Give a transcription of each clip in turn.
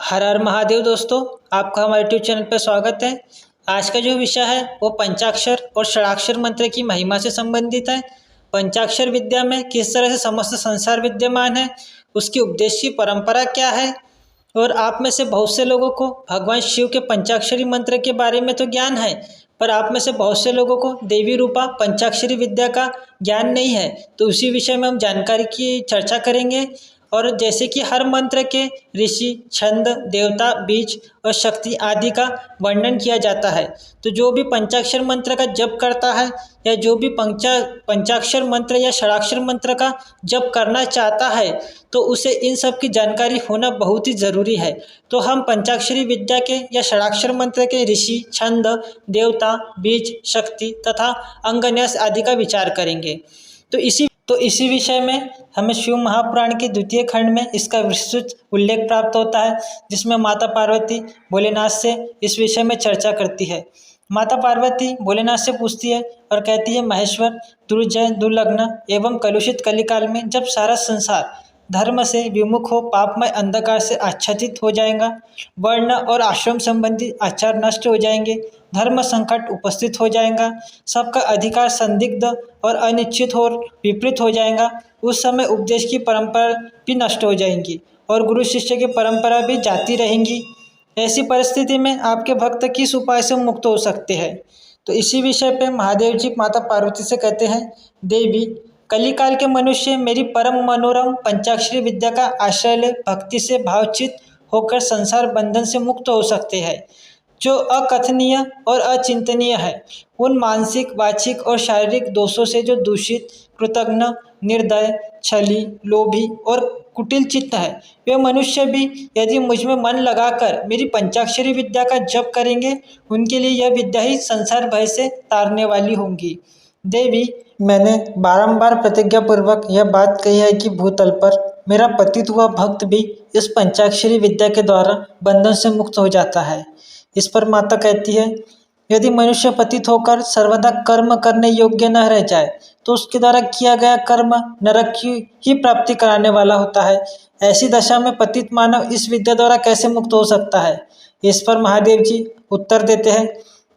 हर हर महादेव दोस्तों, आपका हमारे यूट्यूब चैनल पर स्वागत है। आज का जो विषय है वो पंचाक्षर और षडाक्षर मंत्र की महिमा से संबंधित है। पंचाक्षर विद्या में किस तरह से समस्त संसार विद्यमान है, उसकी उपदेश की परंपरा क्या है, और आप में से बहुत से लोगों को भगवान शिव के पंचाक्षरी मंत्र के बारे में तो ज्ञान है, पर आप में से बहुत से लोगों को देवी रूपा पंचाक्षरी विद्या का ज्ञान नहीं है। तो उसी विषय में हम जानकारी की चर्चा करेंगे। और जैसे कि हर मंत्र के ऋषि, छंद, देवता, बीज और शक्ति आदि का वर्णन किया जाता है, तो जो भी पंचाक्षर मंत्र का जप करता है या जो भी पंचाक्षर मंत्र या षडाक्षर मंत्र का जप करना चाहता है, तो उसे इन सब की जानकारी होना बहुत ही ज़रूरी है। तो हम पंचाक्षरी विद्या के या षडाक्षर मंत्र के ऋषि, छंद, देवता, बीज, शक्ति तथा अंगन्यास आदि का विचार करेंगे। तो इसी विषय में हमें शिव महापुराण के द्वितीय खंड में इसका विस्तृत उल्लेख प्राप्त होता है, जिसमें माता पार्वती भोलेनाथ से इस विषय में चर्चा करती है। माता पार्वती भोलेनाथ से पूछती है और कहती है, महेश्वर, दुर्जय, दुर्लग्न एवं कलुषित कलिकाल में जब सारा संसार धर्म से विमुख हो पापमय अंधकार से आच्छादित हो जाएगा, वर्ण और आश्रम संबंधी आचार नष्ट हो जाएंगे, धर्म संकट उपस्थित हो जाएगा, सबका अधिकार संदिग्ध और अनिश्चित और विपरीत हो जाएगा, उस समय उपदेश की परंपरा भी नष्ट हो जाएंगी और गुरु शिष्य की परंपरा भी जाती रहेंगी। ऐसी परिस्थिति में आपके भक्त किस उपाय से मुक्त हो सकते हैं? तो इसी विषय पे महादेव जी माता पार्वती से कहते हैं, देवी, कलिकाल के मनुष्य मेरी परम मनोरम पंचाक्षरी विद्या का आश्रय ले भक्ति से भावचित होकर संसार बंधन से मुक्त हो सकते हैं, जो अकथनीय और अचिंतनीय है। उन मानसिक, वाचिक और शारीरिक दोषों से जो दूषित, कृतघ्न, निर्दय, छली, लोभी और कुटिल चित्त है, वे मनुष्य भी यदि मुझ में मन लगाकर मेरी पंचाक्षरी विद्या का जप करेंगे, उनके लिए यह विद्या ही संसार भय से तारने वाली होंगी। देवी, मैंने बारंबार प्रतिज्ञा पूर्वक यह बात कही है कि भूतल पर मेरा पतित हुआ भक्त भी इस पंचाक्षरी विद्या के द्वारा बंधन से मुक्त हो जाता है। इस पर माता कहती है, यदि मनुष्य पतित होकर सर्वदा कर्म करने योग्य न रह जाए, तो उसके द्वारा किया गया कर्म नरक की ही प्राप्ति कराने वाला होता है। ऐसी दशा में पतित मानव इस विद्या द्वारा कैसे मुक्त हो सकता है? इस पर महादेव जी उत्तर देते हैं,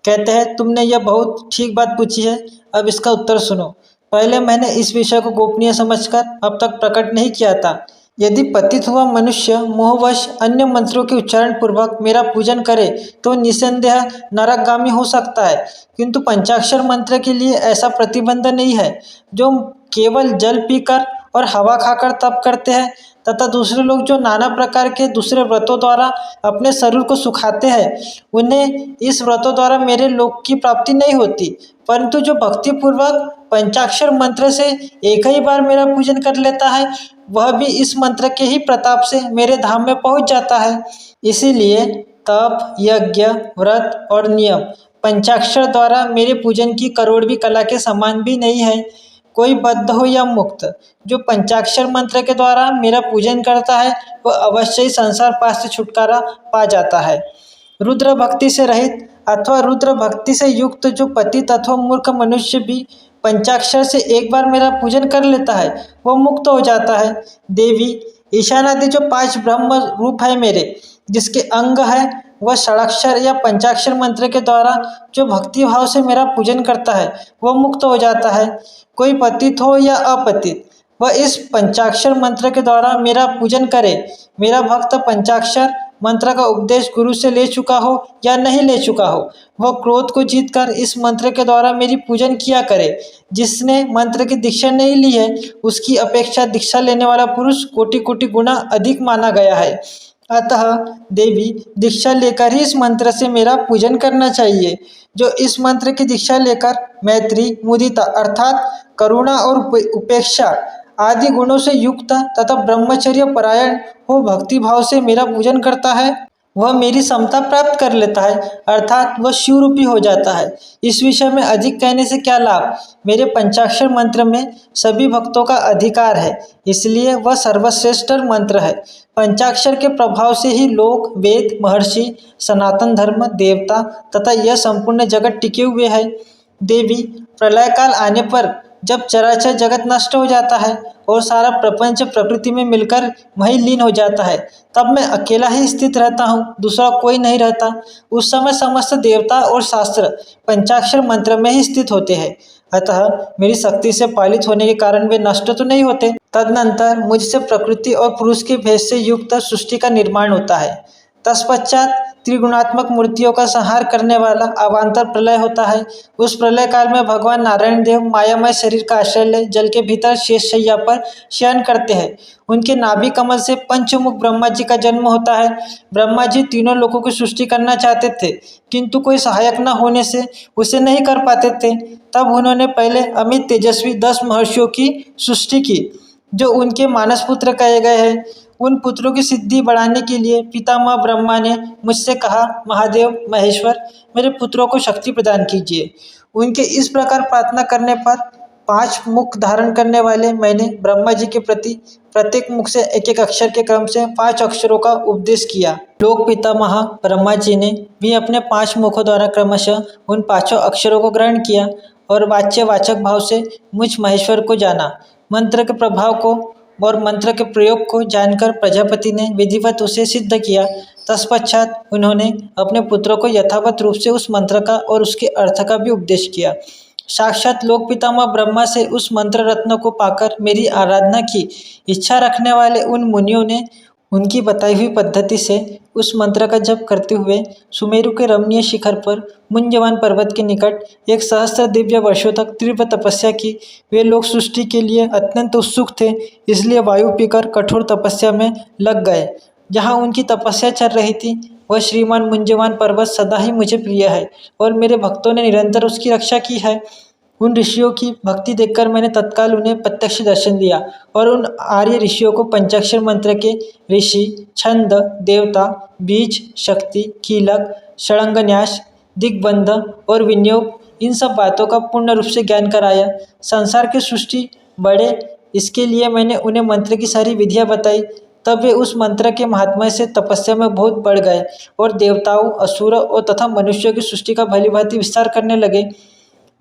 कहते हैं, तुमने यह बहुत ठीक बात पूछी है, अब इसका उत्तर सुनो। पहले मैंने इस विषय को गोपनीय समझकर अब तक प्रकट नहीं किया था। यदि पतित हुआ मनुष्य मोहवश अन्य मंत्रों के उच्चारण पूर्वक मेरा पूजन करे तो निसंदेह नरकगामी हो सकता है, किंतु पंचाक्षर मंत्र के लिए ऐसा प्रतिबंध नहीं है। जो केवल जल पीकर और हवा खाकर तप करते हैं तथा दूसरे लोग जो नाना प्रकार के दूसरे व्रतों द्वारा अपने शरीर को सुखाते हैं, उन्हें इस व्रतों द्वारा मेरे लोक की प्राप्ति नहीं होती, परंतु जो भक्तिपूर्वक पंचाक्षर मंत्र से एक ही बार मेरा पूजन कर लेता है, वह भी इस मंत्र के ही प्रताप से मेरे धाम में पहुंच जाता है। इसीलिए तप, यज्ञ, व्रत और नियम पंचाक्षर द्वारा मेरे पूजन की करोड़वीं कला के समान भी नहीं है। कोई बद्ध हो या मुक्त, जो पंचाक्षर मंत्र के द्वारा मेरा पूजन करता है, वह अवश्य ही संसार पास से छुटकारा पा जाता है। रुद्र भक्ति से रहित अथवा रुद्र भक्ति से युक्त जो पतित अथवा मूर्ख मनुष्य भी पंचाक्षर से एक बार मेरा पूजन कर लेता है, वह मुक्त हो जाता है। देवी, ईशानादि जो 5 ब्रह्म रूप है मेरे, जिसके अंग है, वह षडाक्षर या पंचाक्षर मंत्र के द्वारा जो भक्ति भाव से मेरा पूजन करता है, वह मुक्त हो जाता है। कोई पतित हो या अपतित, वह इस पंचाक्षर मंत्र के द्वारा मेरा पूजन करे। मेरा भक्त पंचाक्षर मंत्र का उपदेश गुरु से ले चुका हो या नहीं ले चुका हो, वह क्रोध को जीतकर इस मंत्र के द्वारा मेरी पूजन किया करे। जिसने मंत्र की दीक्षा नहीं ली है, उसकी अपेक्षा दीक्षा लेने वाला पुरुष कोटि कोटि गुना अधिक माना गया है। अतः देवी, दीक्षा लेकर ही इस मंत्र से मेरा पूजन करना चाहिए। जो इस मंत्र की दीक्षा लेकर मैत्री, मुदिता अर्थात करुणा और उपेक्षा आदि गुणों से युक्त तथा ब्रह्मचर्य परायण हो भक्ति भाव से मेरा पूजन करता है, वह मेरी समता प्राप्त कर लेता है, अर्थात वह शिव रूपी हो जाता है। इस विषय में अधिक कहने से क्या लाभ? मेरे पंचाक्षर मंत्र में सभी भक्तों का अधिकार है, इसलिए वह सर्वश्रेष्ठ मंत्र है। पंचाक्षर के प्रभाव से ही लोक, वेद, महर्षि, सनातन धर्म, देवता तथा यह संपूर्ण जगत टिके हुए है। देवी, प्रलय काल आने पर जब चराचर जगत नष्ट हो जाता है और सारा प्रपंच प्रकृति में मिलकर वहीं लीन हो जाता है, तब मैं अकेला ही स्थित रहता हूँ, दूसरा कोई नहीं रहता। उस समय समस्त देवता और शास्त्र पंचाक्षर मंत्र में ही स्थित होते हैं, अतः मेरी शक्ति से पालित होने के कारण वे नष्ट तो नहीं होते। तदनंतर मुझसे प्रकृति और पुरुष के भेद से युक्त सृष्टि का निर्माण होता है। तत्पश्चात त्रिगुणात्मक मूर्तियों का संहार करने वाला अवान्तर प्रलय होता है। उस प्रलय काल में भगवान नारायण देव मायामय शरीर का आश्रय ले जल के भीतर शेष शैया पर शयन करते हैं। उनके नाभि कमल से पंचमुख ब्रह्मा जी का जन्म होता है। ब्रह्मा जी तीनों लोगों की सृष्टि करना चाहते थे, किंतु कोई सहायक न होने से उसे नहीं कर पाते थे। तब उन्होंने पहले अमित तेजस्वी 10 महर्षियों की सृष्टि की, जो उनके मानस पुत्र कहे गए हैं। उन पुत्रों की सिद्धि बढ़ाने के लिए पितामह ब्रह्मा ने मुझसे कहा, महादेव महेश्वर, मेरे पुत्रों को शक्ति प्रदान कीजिए। उनके इस प्रकार प्रार्थना करने पर 5 मुख धारण करने वाले मैंने ब्रह्मा जी के प्रति प्रत्येक मुख से एक एक अक्षर के क्रम से 5 अक्षरों का उपदेश किया। लोक पितामह ब्रह्मा जी ने भी अपने 5 मुखों द्वारा क्रमशः उन 5 अक्षरों को ग्रहण किया और वाच्यवाचक भाव से मुझ महेश्वर को जाना। मंत्र के प्रभाव को और मंत्र के प्रयोग को जानकर प्रजापति ने विधिवत उसे सिद्ध किया। तत्पश्चात उन्होंने अपने पुत्रों को यथावत रूप से उस मंत्र का और उसके अर्थ का भी उपदेश किया। साक्षात लोक पितामह ब्रह्मा से उस मंत्र रत्न को पाकर मेरी आराधना की इच्छा रखने वाले उन मुनियों ने उनकी बताई हुई पद्धति से उस मंत्र का जप करते हुए सुमेरु के रमणीय शिखर पर मुंजवान पर्वत के निकट 1 सहस्त्र दिव्य वर्षों तक तीव्र तपस्या की। वे लोग सृष्टि के लिए अत्यंत उत्सुक थे, इसलिए वायु पीकर कठोर तपस्या में लग गए। जहाँ उनकी तपस्या चल रही थी वह श्रीमान मुंजवान पर्वत सदा ही मुझे प्रिय है और मेरे भक्तों ने निरंतर उसकी रक्षा की है। उन ऋषियों की भक्ति देखकर मैंने तत्काल उन्हें प्रत्यक्ष दर्शन दिया और उन आर्य ऋषियों को पंचाक्षर मंत्र के ऋषि, छंद, देवता, बीज, शक्ति, कीलक, षडंगन्यास, दिग्बंध और विनियोग, इन सब बातों का पूर्ण रूप से ज्ञान कराया। संसार की सृष्टि बढ़े इसके लिए मैंने उन्हें मंत्र की सारी विधियाँ बताई। तब वे उस मंत्र के महात्म्य से तपस्या में बहुत बढ़ गए और देवताओं, असुर और तथा मनुष्यों की सृष्टि का भली भांति विस्तार करने लगे।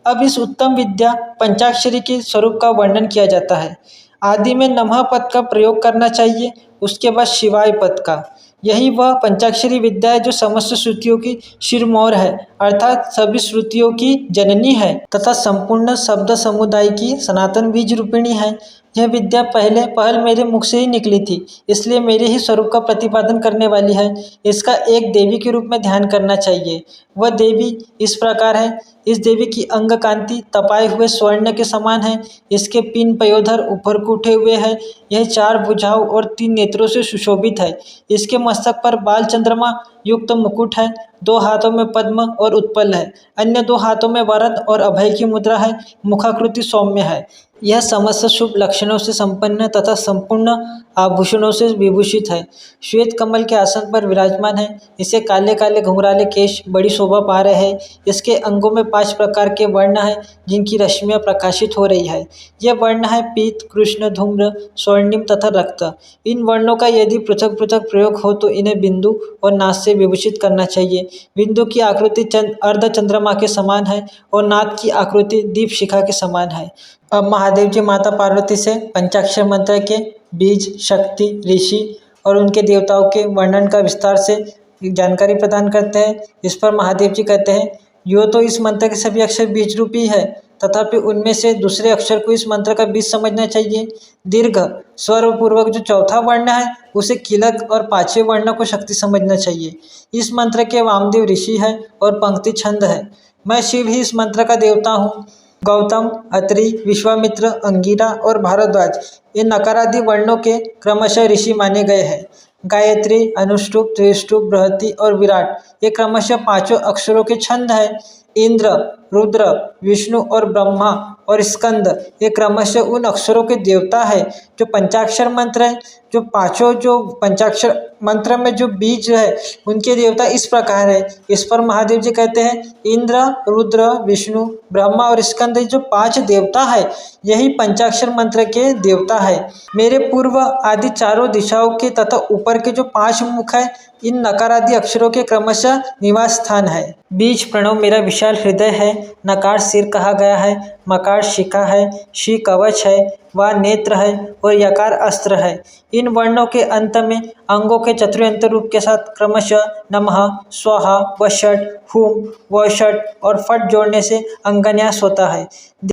अब इस उत्तम विद्या पंचाक्षरी के स्वरूप का वर्णन किया जाता है। आदि में नमः पद का प्रयोग करना चाहिए, उसके बाद शिवाय पद का। यही वह पंचाक्षरी विद्या है जो समस्त श्रुतियों की शिरमौर है, अर्थात सभी श्रुतियों की जननी है तथा संपूर्ण शब्द समुदाय की सनातन बीज रूपिणी है। यह विद्या पहल मेरे मुख से ही निकली थी, इसलिए मेरे ही स्वरूप का प्रतिपादन करने वाली है। इसका एक देवी के रूप में ध्यान करना चाहिए। वह देवी इस प्रकार है। इस देवी की अंग कांति तपाए हुए स्वर्ण के समान है। इसके पिन पयोधर ऊपर को उठे हुए हैं। यह 4 भुजाओं और 3 नेत्रों से सुशोभित है। इसके मस्तक पर बाल चंद्रमा युक्त मुकुट है। 2 हाथों में पद्म और उत्पल है। अन्य 2 हाथों में वरद और अभय की मुद्रा है। मुखाकृति सौम्य है। यह समस्त शुभ लक्षणों से संपन्न तथा संपूर्ण आभूषणों से विभूषित है। श्वेत कमल के आसन पर विराजमान है। इसे काले काले घुंघराले केश बड़ी शोभा पा रहे हैं। इसके अंगों में 5 प्रकार के वर्ण हैं जिनकी रश्मियाँ प्रकाशित हो रही है। यह वर्ण है पीत, कृष्ण, धूम्र, स्वर्णिम तथा रक्त। इन वर्णों का यदि पृथक पृथक प्रयोग हो तो इन्हें बिंदु और नाद से विभूषित करना चाहिए। बिंदु की आकृति अर्ध चंद्रमा के समान है और नाद की आकृति दीप शिखा के समान है। अब महादेव जी माता पार्वती से पंचाक्षर मंत्र के बीज, शक्ति, ऋषि और उनके देवताओं के वर्णन का विस्तार से जानकारी प्रदान करते हैं। इस पर महादेव जी कहते हैं, यो तो इस मंत्र के सभी अक्षर बीज रूपी है, तथापि उनमें से दूसरे अक्षर को इस मंत्र का बीज समझना चाहिए। दीर्घ स्वर पूर्वक जो चौथा वर्ण है उसे कीलक और 5वें वर्ण को शक्ति समझना चाहिए। इस मंत्र के वामदेव ऋषि है और पंक्ति छंद है। मैं शिव ही इस मंत्र का देवता हूँ। गौतम, अत्रि, विश्वामित्र, अंगिरा और भारद्वाज ये नकारादि वर्णों के क्रमशः ऋषि माने गए हैं। गायत्री, अनुष्टुप, त्रिष्टुप, बृहति और विराट ये क्रमशः 5 अक्षरों के छंद हैं। इंद्र, रुद्र, विष्णु और ब्रह्मा और स्कंद ये क्रमशः उन अक्षरों के देवता है जो पंचाक्षर मंत्र है। जो पांचों जो पंचाक्षर मंत्र में जो बीज है उनके देवता इस प्रकार है। इस पर महादेव जी कहते हैं इंद्र, रुद्र, विष्णु, ब्रह्मा और स्कंद जो 5 देवता है यही पंचाक्षर मंत्र के देवता है। मेरे पूर्व आदि चारों दिशाओं के तथा ऊपर के जो 5 मुख है इन नकार आदि अक्षरों के क्रमशः निवास स्थान है। बीज प्रणव मेरा विशाल हृदय है, नकार सिर कहा गया है, मकार शिखा है, शी कवच है, व नेत्र है और यकार अस्त्र है। इन वर्णों के अंत में अंगों के चतुर्यंत रूप के साथ क्रमशः नमः, स्वाहा, वषट, हुम, वषट और फट जोड़ने से अंगन्यास होता है।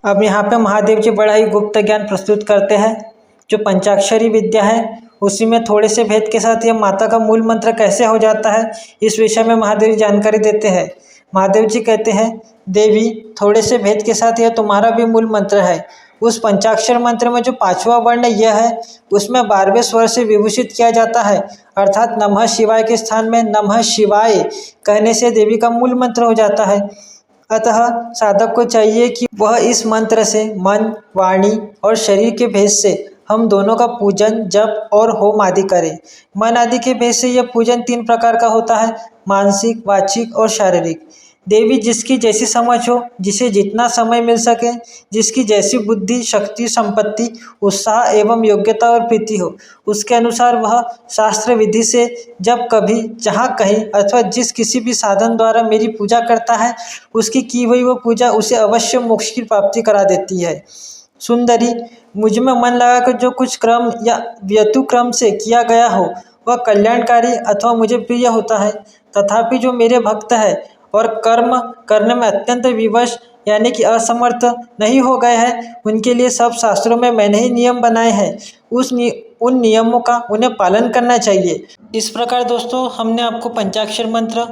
अब यहाँ पे महादेव जी बड़ा ही गुप्त ज्ञान प्रस्तुत करते हैं। जो पंचाक्षरी विद्या है उसी में थोड़े से भेद के साथ यह माता का मूल मंत्र कैसे हो जाता है इस विषय में महादेव जी जानकारी देते हैं। महादेव जी कहते हैं देवी थोड़े से भेद के साथ यह तुम्हारा भी मूल मंत्र है। उस पंचाक्षर मंत्र में जो 5वां वर्ण यह है उसमें 12वें स्वर से विभूषित किया जाता है, अर्थात नमः शिवाय के स्थान में नमः शिवाय कहने से देवी का मूल मंत्र हो जाता है। अतः साधक को चाहिए कि वह इस मंत्र से मन, वाणी और शरीर के भेद से हम दोनों का पूजन, जप और होम आदि करें। मन आदि के भेद से यह पूजन 3 प्रकार का होता है, मानसिक, वाचिक और शारीरिक। देवी जिसकी जैसी समझ हो, जिसे जितना समय मिल सके, जिसकी जैसी बुद्धि, शक्ति, संपत्ति, उत्साह एवं योग्यता और प्रीति हो, उसके अनुसार वह शास्त्र विधि से जब कभी, जहाँ कहीं अथवा जिस किसी भी साधन द्वारा मेरी पूजा करता है उसकी की हुई वो पूजा उसे अवश्य मोक्ष की प्राप्ति करा देती है। सुंदरी, मुझ में मन लगाकर जो कुछ क्रम या व्यतु क्रम से किया गया हो वह कल्याणकारी अथवा मुझे प्रिय होता है। तथापि जो मेरे भक्त है और कर्म करने में अत्यंत विवश यानी कि असमर्थ नहीं हो गए हैं उनके लिए सब शास्त्रों में मैंने ही नियम बनाए हैं, उन नियमों का उन्हें पालन करना चाहिए। इस प्रकार दोस्तों हमने आपको पंचाक्षर मंत्र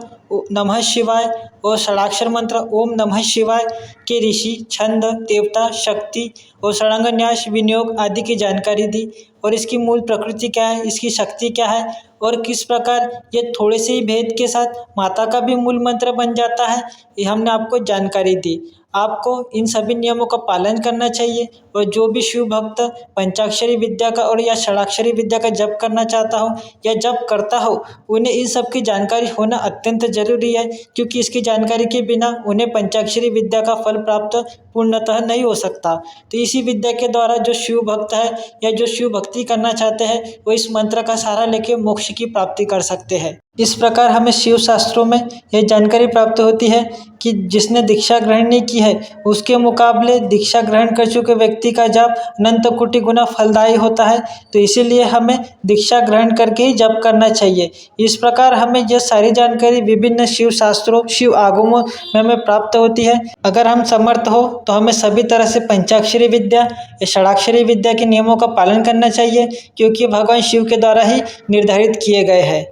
नमः शिवाय और षडाक्षर मंत्र ओम नमः शिवाय के ऋषि, छंद, देवता, शक्ति और षडांग न्यास, विनियोग आदि की जानकारी दी और इसकी मूल प्रकृति क्या है, इसकी शक्ति क्या है और किस प्रकार ये थोड़े से ही भेद के साथ माता का भी मूल मंत्र बन जाता है, ये हमने आपको जानकारी दी। आपको इन सभी नियमों का पालन करना चाहिए और जो भी शिव भक्त पंचाक्षरी विद्या का और या षडाक्षरी विद्या का जप करना चाहता हो या जप करता हो उन्हें इन सब की जानकारी होना अत्यंत जरूरी है, क्योंकि इसकी जानकारी के बिना उन्हें पंचाक्षरी विद्या का फल प्राप्त पूर्णतः नहीं हो सकता। तो इसी विद्या के द्वारा जो शिव भक्त है या जो शिव भक्ति करना चाहते हैं वो इस मंत्र का सहारा लेके मोक्ष की प्राप्ति कर सकते हैं। इस प्रकार हमें शिव शास्त्रों में यह जानकारी प्राप्त होती है कि जिसने दीक्षा ग्रहण नहीं की है उसके मुकाबले दीक्षा ग्रहण कर चुके व्यक्ति का जप अनंत कोटि गुना फलदायी होता है। तो इसीलिए हमें दीक्षा ग्रहण करके ही जप करना चाहिए। इस प्रकार हमें यह सारी जानकारी विभिन्न शिव शास्त्रों, शिव आगमों में हमें प्राप्त होती है। अगर हम समर्थ हो तो हमें सभी तरह से पंचाक्षरी विद्या या षडाक्षरी विद्या के नियमों का पालन करना चाहिए, क्योंकि भगवान शिव के द्वारा ही निर्धारित किए गए हैं।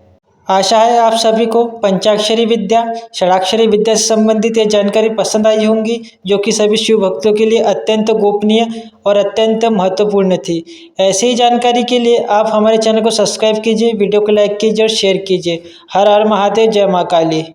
आशा है आप सभी को पंचाक्षरी विद्या, षडाक्षरी विद्या से संबंधित यह जानकारी पसंद आई होंगी, जो कि सभी शिव भक्तों के लिए अत्यंत गोपनीय और अत्यंत महत्वपूर्ण थी। ऐसी ही जानकारी के लिए आप हमारे चैनल को सब्सक्राइब कीजिए, वीडियो को लाइक कीजिए और शेयर कीजिए। हर हर महादेव, जय माँ काली।